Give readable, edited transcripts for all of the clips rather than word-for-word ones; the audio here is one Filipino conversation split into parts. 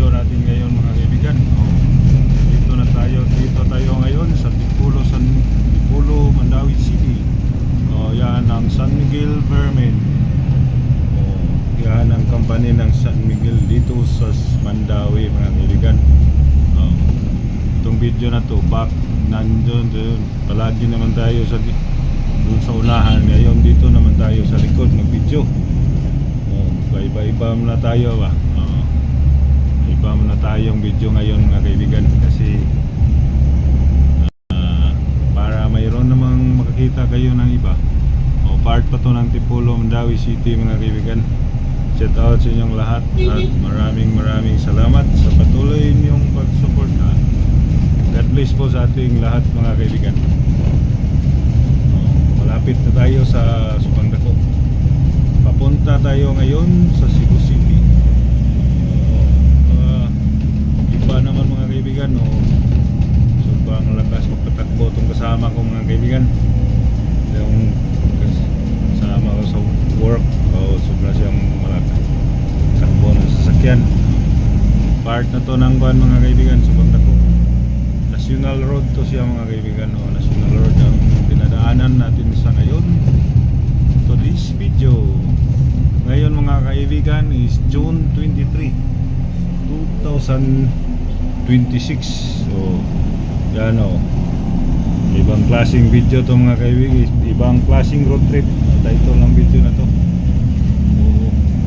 video natin ngayon mga kaibigan. Dito tayo ngayon sa Tipulo, Mandawi City. Yan ang San Miguel Vermin. Yan ang company ng San Miguel dito sa Mandawi mga kaibigan. Itong video na to, nandun palagi naman tayo dun sa unahan. Ngayon dito naman tayo sa likod ng video. Iba-iba muna tayo ba? Iba muna tayong video ngayon mga kaibigan, kasi para mayroon namang makakita kayo ng iba. Part pa to ng Tipulo, Mandawi City mga kaibigan. Shout out sa inyong lahat at maraming salamat sa patuloy niyong pagsuporta. God bless po sa ating lahat mga kaibigan. Malapit na tayo sa Subang-Dako. Papunta tayo ngayon sa Cebu City. Iba naman mga kaibigan, sobrang lakas magpatakbo itong kasama ko mga kaibigan. Yung kasama ko sa work, sobrang siyang malakas takbo ng sasakyan. Part na to ng buwan mga kaibigan, Subang-Dako. National road to siya mga kaibigan. National road ang dinadaanan natin sa ngayon. To this video ngayon mga kaibigan is June 23, 2026. So yan ibang klaseng video to mga kaibigan, ibang klaseng road trip. Title ng video na to,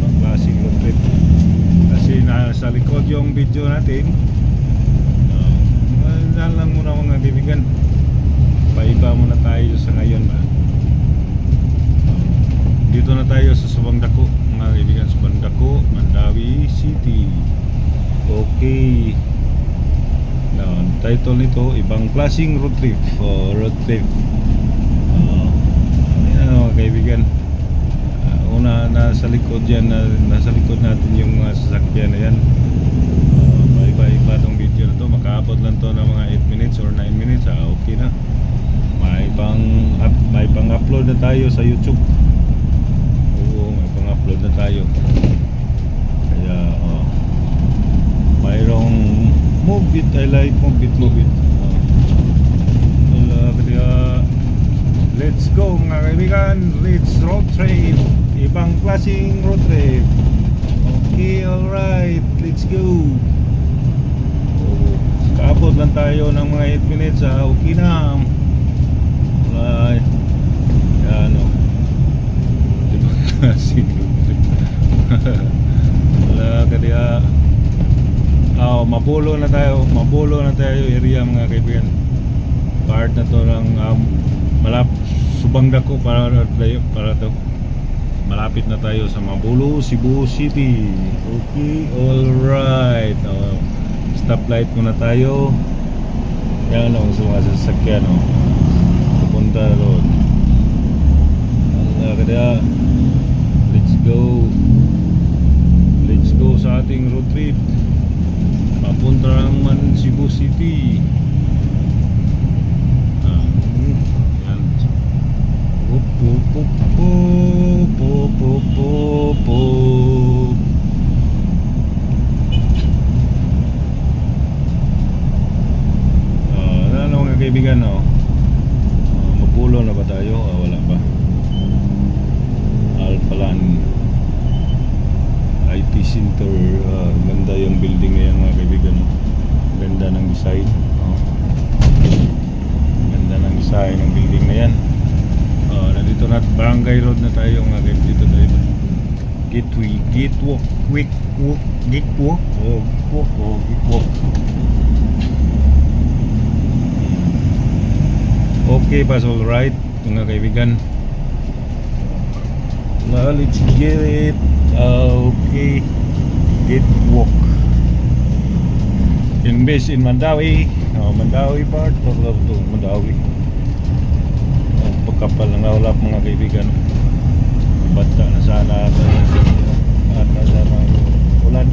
ibang klaseng road trip, kasi nasa likod yung video natin. Yan lang muna mga kaibigan, paiba muna tayo sa ngayon ba. Dito na tayo sa Subang-Dako mga kaibigan, Subang-Dako, Mandawi City. Okay. Now, title nito, ibang klaseng road trip. Road trip. Ayan mga kaibigan. Una, nasa likod yan, nasa likod natin yung mga sasakyan na yan. Iba-iba tong video na to. Makaabot lang to ng mga 8 minutes or 9 minutes. Okay na. May pang upload na tayo sa YouTube. May pang-upload na tayo. Kaya mayroong move it, I like move it. Kaya let's go mga kaibigan, let's road trip. Ibang klaseng road trip. Okay, alright, let's go. Kaabot lang tayo ng mga 8 minutes. Okay na. Alright. Yan wala ka diya. Mabulo na tayo area mga kaibigan. Part na to ng Subang-Dako para to. Malapit na tayo sa Mabulo, Cebu City. Okay, alright. Stoplight muna tayo. Yan sa mga sasakyan pupunta doon. Kaya let's go sa ating road trip papunta naman Cebu City. Yan. Ano mga kaibigan, mapulo na ba tayo? Wala pa. Alphalan IT Center. Ganda yung building ngayon mga kaibigan. Ganda ng design. Ganda ng design ng building na yan. Nandito na, Barangay Road na tayo mga kaibigan. Dito tayo Gatewalk. Okay, pass all right mga kaibigan. Let's get it. Okay, Gatewalk. Invest in Mandawi. Mandawi part of to Mandawi. Pagkapal ng ulap mga kaibigan. Bata na sana at sana ulan.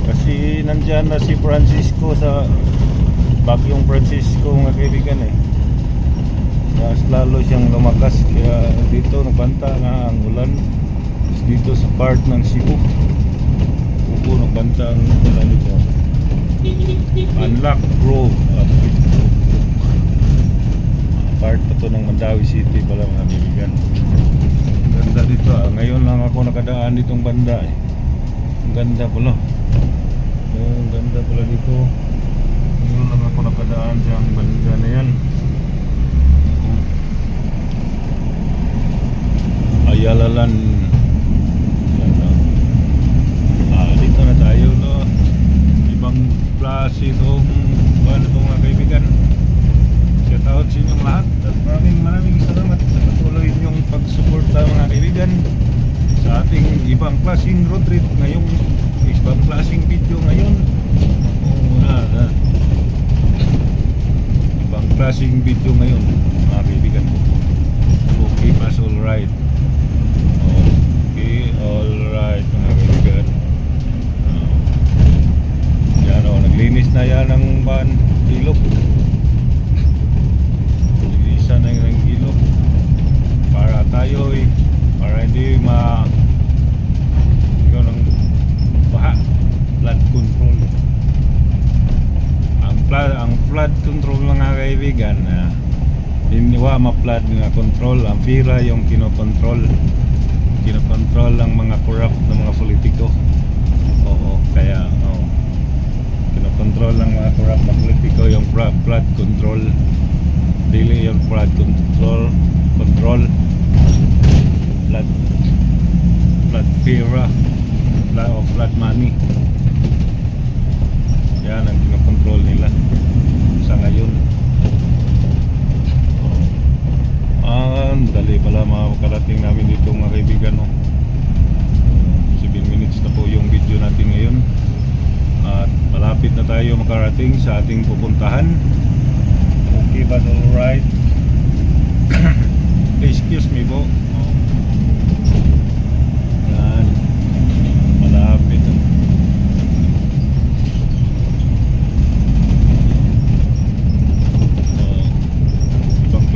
Kasi nandyan na si Francisco sa Bagyong Francisco mga kaibigan mas lalo siyang lumakas, kaya dito nagbanta na ang ulan dito sa part ng Cebu. puno bantang pala dito. Unlock Grove part pa to ng Mandawi City pala mga kaibigan. Ganda dito ngayon lang ako nakadaan ditong banda ang ganda pala. Ang ganda pala dito. Ngayon lang ako nakadaan sa banda na yan. Ayalalan. Dito na tayo, no? Ibang klase itong mga kaibigan. Shout out sa inyong lahat at maraming salamat sa patuloy ninyong pagsuporta mga kaibigan sa ating ibang klaseng road trip ngayong ibang klaseng video ngayon. Ibang klaseng video ngayon mga kaibigan ko. So keep us all right. Okay, alright mga kaibigan. Yan o, naglinis na yan ang ilog. Naglinisan na yung ilog para tayo para hindi ikaw ng baha. Flood control. Ang flood control mga kaibigan hindi ma-flood nga control. Ang pira yung kinokontrol ang mga corrupt na mga politiko. Kaya kinokontrol ang mga corrupt na politiko yung flood control. Dili yung flood control flood pira o flood money. Yan ang kinokontrol nila sa ngayon. Dali pala makakarating namin dito mga kaibigan 7 minutes na po yung video natin ngayon at malapit na tayo makarating sa ating pupuntahan. Okay ba? Alright. Excuse me po. Yan, malapit na.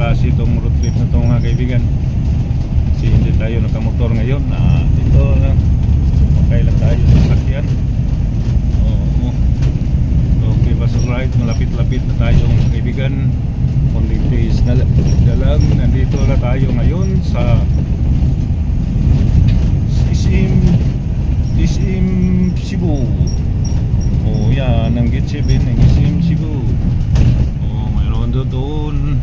Klase itong road trip na ito mga kaibigan kasi hindi tayo nakamotor ngayon ito lang sumakay lang tayo sa sakyan. Okay ba? So right, malapit-lapit na tayo mga kaibigan. Only days na lang nandito na tayo ngayon sa Isim Cebu. Yan ang gate 7 ng Isim Cebu. Mayroon doon.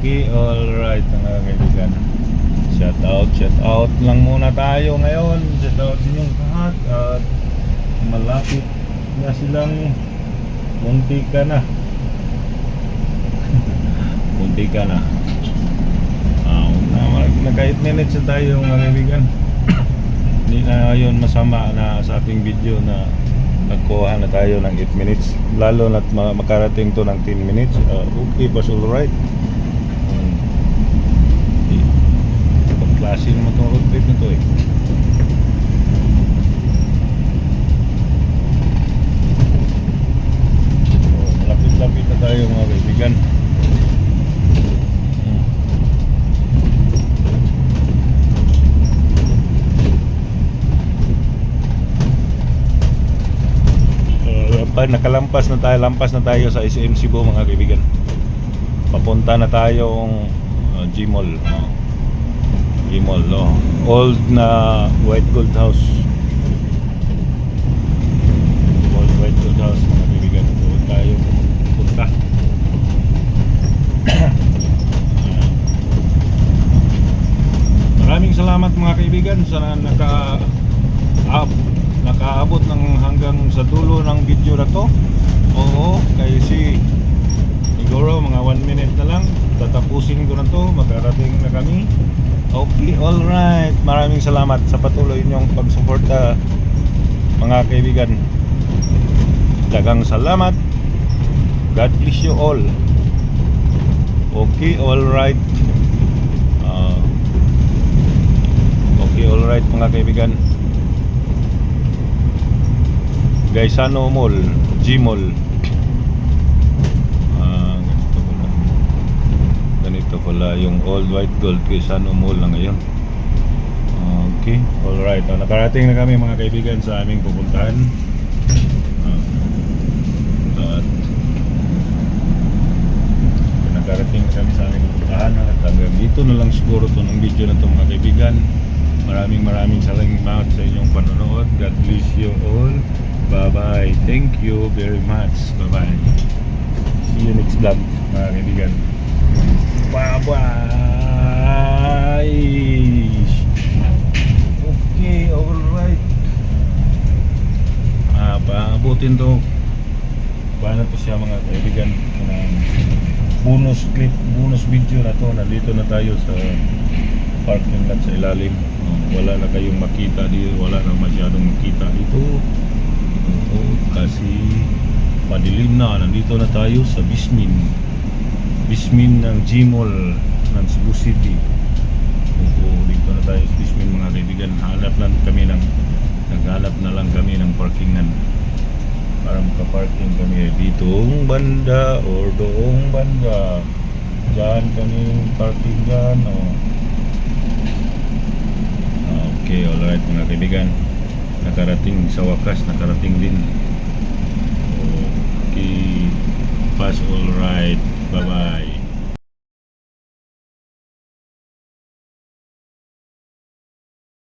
Okay, alright mga kaibigan. Shout out lang muna tayo ngayon. Shout out sa inyong lahat. At malapit na silang munti ka na. Naka 8 minutes na tayo mga kaibigan. Hindi na yun masama na sa ating video na nagkuha na tayo ng 8 minutes. Lalo na't makarating to ng 10 minutes. Okay, but alright. Klase naman itong road trip na ito Malapit-lapit na tayo mga kaibigan. Lampas na tayo sa SM Cebu mga kaibigan. Papunta na tayong G-Mall. G-Mall, old na white gold house. Old white gold house mga kaibigan. Doon tayo punta. Maraming salamat mga kaibigan sa nakaabot ng hanggang sa dulo ng video na to. Kasi siguro mga 1 minute na lang tatapusin ko na to, magarating na kami. Okay, alright. Maraming salamat sa patuloy niyong pagsuporta mga kaibigan. Dagang salamat. God bless you all. Okay, alright. Okay, alright mga kaibigan. Gaisano Mall, G-Mall. Ganito pala yung old white gold Gaisano Mall na ngayon. Okay, alright. Nakarating na kami mga kaibigan sa aming pupuntahan. At nakarating na kami sa aming pupuntahan. At hanggang dito na lang siguro to ng video na to mga kaibigan. Maraming salamat sa inyong panonood. God bless you all. Bye bye. Thank you very much. Bye bye. See you next vlog mga kaibigan. Bye bye. Okay, alright. Paabutin to. Paano to siya mga kaibigan? Bonus clip, bonus video na to. Nandito na tayo sa parking lot sa ilalim. Wala na kayong makita dito, wala na masyadong makita dito. Kasi madilim na. Nandito na tayo sa Bismin ng Gmall ng Cebu City. Dito na tayo sa Bismin mga kaibigan. Naghanap na lang kami ng parkingan para makaparking kami ditong banda or doong banda. Diyan kami parking dyan. Okay, alright mga kaibigan. Nakarating sa wakas, nakarating din. Okay, pass alright. Bye bye.